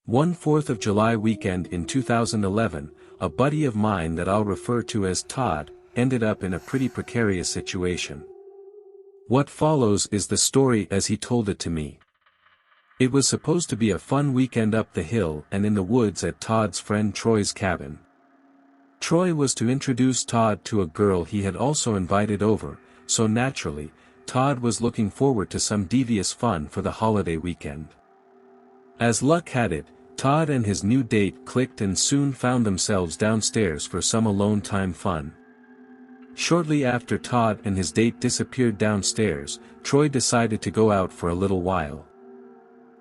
One 4th of July weekend in 2011, a buddy of mine that I'll refer to as Todd, ended up in a pretty precarious situation. What follows is the story as he told it to me. It was supposed to be a fun weekend up the hill and in the woods at Todd's friend Troy's cabin. Troy was to introduce Todd to a girl he had also invited over, so naturally, Todd was looking forward to some devious fun for the holiday weekend. As luck had it, Todd and his new date clicked and soon found themselves downstairs for some alone-time fun. Shortly after Todd and his date disappeared downstairs, Troy decided to go out for a little while.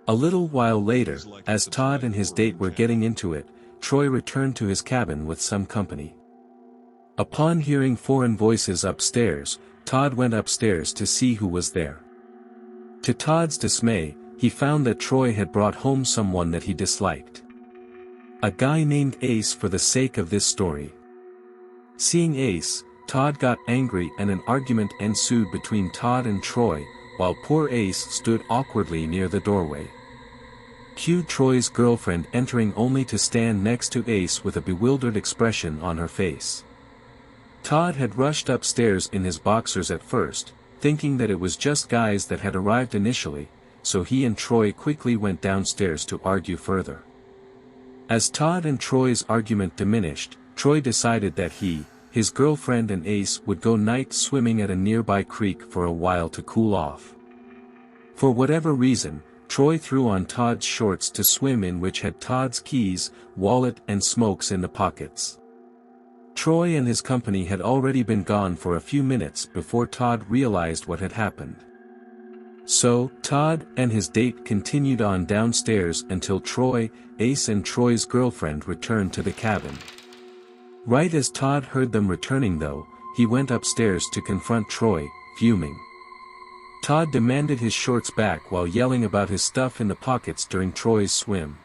A little while later, as Todd and his date were getting into it, Troy returned to his cabin with some company. Upon hearing foreign voices upstairs, Todd went upstairs to see who was there. To Todd's dismay, he found that Troy had brought home someone that he disliked. A guy named Ace for the sake of this story. Seeing Ace, Todd got angry and an argument ensued between Todd and Troy, while poor Ace stood awkwardly near the doorway. Cue Troy's girlfriend entering only to stand next to Ace with a bewildered expression on her face. Todd had rushed upstairs in his boxers at first, thinking that it was just guys that had arrived initially, so he and Troy quickly went downstairs to argue further. As Todd and Troy's argument diminished, Troy decided that he, his girlfriend and Ace would go night swimming at a nearby creek for a while to cool off. For whatever reason, Troy threw on Todd's shorts to swim in, which had Todd's keys, wallet and smokes in the pockets. Troy and his company had already been gone for a few minutes before Todd realized what had happened. So, Todd and his date continued on downstairs until Troy, Ace and Troy's girlfriend returned to the cabin. Right as Todd heard them returning though, he went upstairs to confront Troy, fuming. Todd demanded his shorts back while yelling about his stuff in the pockets during Troy's swim.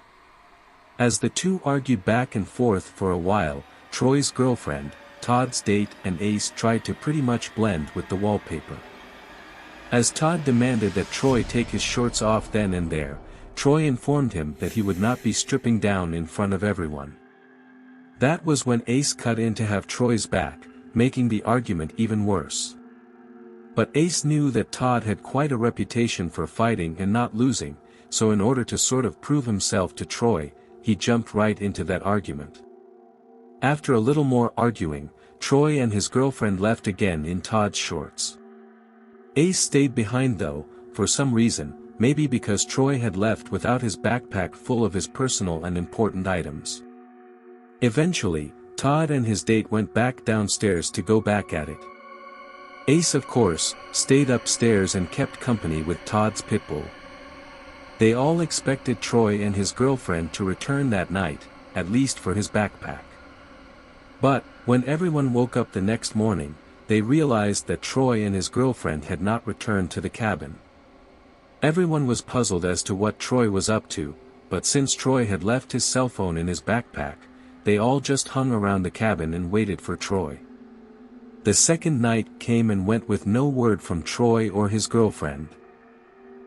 As the two argued back and forth for a while, Troy's girlfriend, Todd's date and Ace tried to pretty much blend with the wallpaper. As Todd demanded that Troy take his shorts off then and there, Troy informed him that he would not be stripping down in front of everyone. That was when Ace cut in to have Troy's back, making the argument even worse. But Ace knew that Todd had quite a reputation for fighting and not losing, so in order to sort of prove himself to Troy, he jumped right into that argument. After a little more arguing, Troy and his girlfriend left again in Todd's shorts. Ace stayed behind though, for some reason, maybe because Troy had left without his backpack full of his personal and important items. Eventually, Todd and his date went back downstairs to go back at it. Ace of course, stayed upstairs and kept company with Todd's pitbull. They all expected Troy and his girlfriend to return that night, at least for his backpack. But, when everyone woke up the next morning, they realized that Troy and his girlfriend had not returned to the cabin. Everyone was puzzled as to what Troy was up to, but since Troy had left his cell phone in his backpack, they all just hung around the cabin and waited for Troy. The second night came and went with no word from Troy or his girlfriend.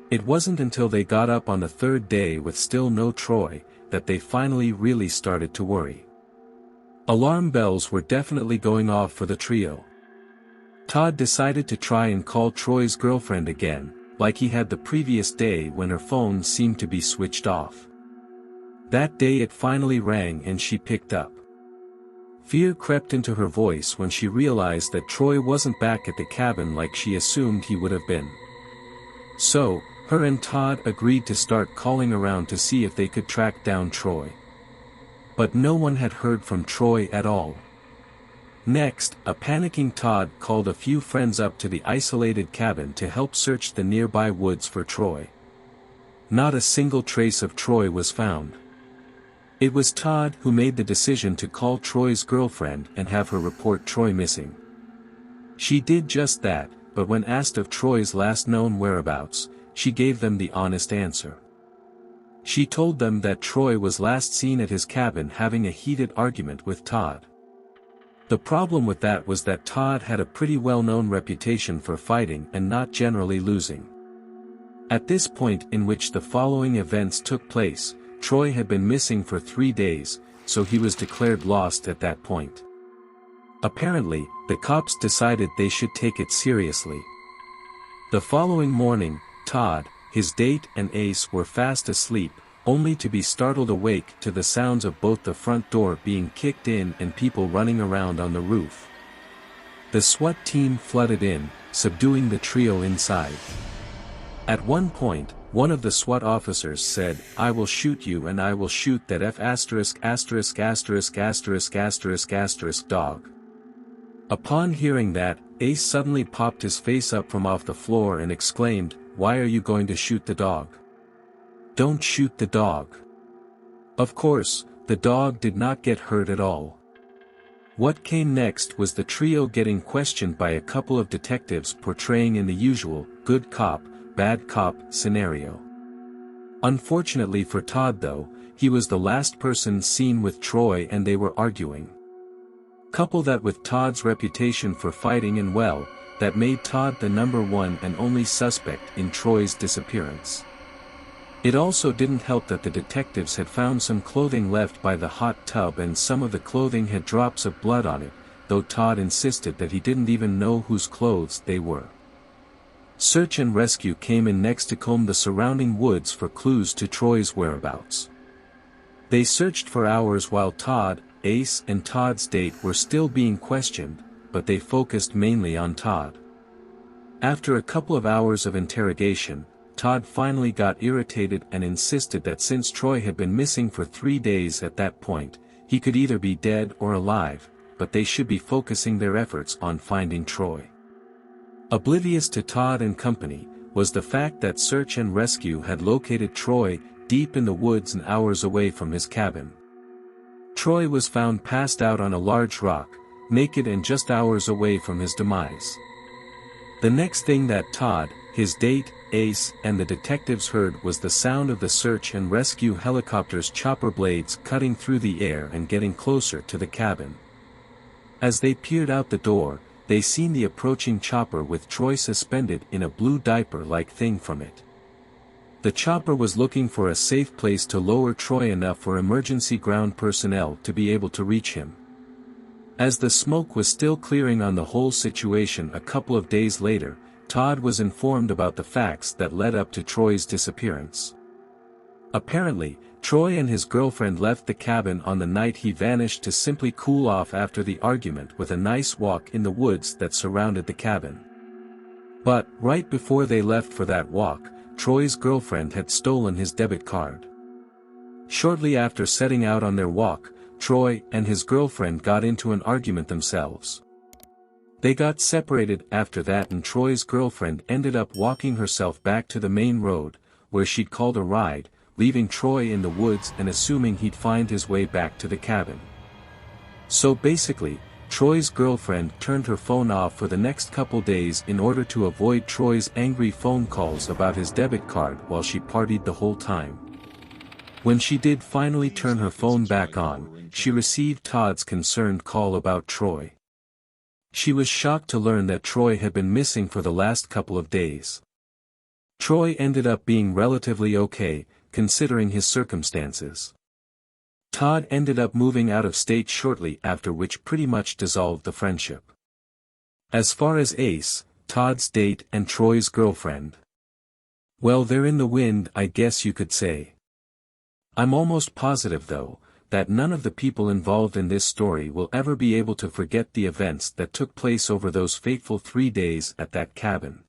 It wasn't until they got up on the third day with still no Troy, that they finally really started to worry. Alarm bells were definitely going off for the trio. Todd decided to try and call Troy's girlfriend again, like he had the previous day when her phone seemed to be switched off. That day it finally rang and she picked up. Fear crept into her voice when she realized that Troy wasn't back at the cabin like she assumed he would have been. So, her and Todd agreed to start calling around to see if they could track down Troy. But no one had heard from Troy at all. Next, a panicking Todd called a few friends up to the isolated cabin to help search the nearby woods for Troy. Not a single trace of Troy was found. It was Todd who made the decision to call Troy's girlfriend and have her report Troy missing. She did just that, but when asked of Troy's last known whereabouts, she gave them the honest answer. She told them that Troy was last seen at his cabin having a heated argument with Todd. The problem with that was that Todd had a pretty well-known reputation for fighting and not generally losing. At this point in which the following events took place, Troy had been missing for 3 days, so he was declared lost at that point. Apparently, the cops decided they should take it seriously. The following morning, Todd, his date and Ace were fast asleep, only to be startled awake to the sounds of both the front door being kicked in and people running around on the roof. The SWAT team flooded in, subduing the trio inside. At one point, one of the SWAT officers said, "I will shoot you and I will shoot that F********** dog." Upon hearing that, Ace suddenly popped his face up from off the floor and exclaimed, "Why are you going to shoot the dog? Don't shoot the dog." Of course, the dog did not get hurt at all. What came next was the trio getting questioned by a couple of detectives portraying in the usual, good cop, bad cop scenario. Unfortunately for Todd though, he was the last person seen with Troy and they were arguing. Couple that with Todd's reputation for fighting and well, that made Todd the number one and only suspect in Troy's disappearance. It also didn't help that the detectives had found some clothing left by the hot tub and some of the clothing had drops of blood on it, though Todd insisted that he didn't even know whose clothes they were. Search and rescue came in next to comb the surrounding woods for clues to Troy's whereabouts. They searched for hours while Todd, Ace and Todd's date were still being questioned, but they focused mainly on Todd. After a couple of hours of interrogation, Todd finally got irritated and insisted that since Troy had been missing for 3 days at that point, he could either be dead or alive, but they should be focusing their efforts on finding Troy. Oblivious to Todd and company, was the fact that search and rescue had located Troy, deep in the woods and hours away from his cabin. Troy was found passed out on a large rock, naked and just hours away from his demise. The next thing that Todd, his date, Ace and the detectives heard was the sound of the search and rescue helicopter's chopper blades cutting through the air and getting closer to the cabin. As they peered out the door, they seen the approaching chopper with Troy suspended in a blue diaper-like thing from it. The chopper was looking for a safe place to lower Troy enough for emergency ground personnel to be able to reach him. As the smoke was still clearing on the whole situation a couple of days later, Todd was informed about the facts that led up to Troy's disappearance. Apparently, Troy and his girlfriend left the cabin on the night he vanished to simply cool off after the argument with a nice walk in the woods that surrounded the cabin. But, right before they left for that walk, Troy's girlfriend had stolen his debit card. Shortly after setting out on their walk, Troy and his girlfriend got into an argument themselves. They got separated after that and Troy's girlfriend ended up walking herself back to the main road, where she'd called a ride, leaving Troy in the woods and assuming he'd find his way back to the cabin. So basically, Troy's girlfriend turned her phone off for the next couple days in order to avoid Troy's angry phone calls about his debit card while she partied the whole time. When she did finally turn her phone back on, she received Todd's concerned call about Troy. She was shocked to learn that Troy had been missing for the last couple of days. Troy ended up being relatively okay, considering his circumstances. Todd ended up moving out of state shortly after, which pretty much dissolved the friendship. As far as Ace, Todd's date and Troy's girlfriend, well, they're in the wind, I guess you could say. I'm almost positive though, that none of the people involved in this story will ever be able to forget the events that took place over those fateful 3 days at that cabin.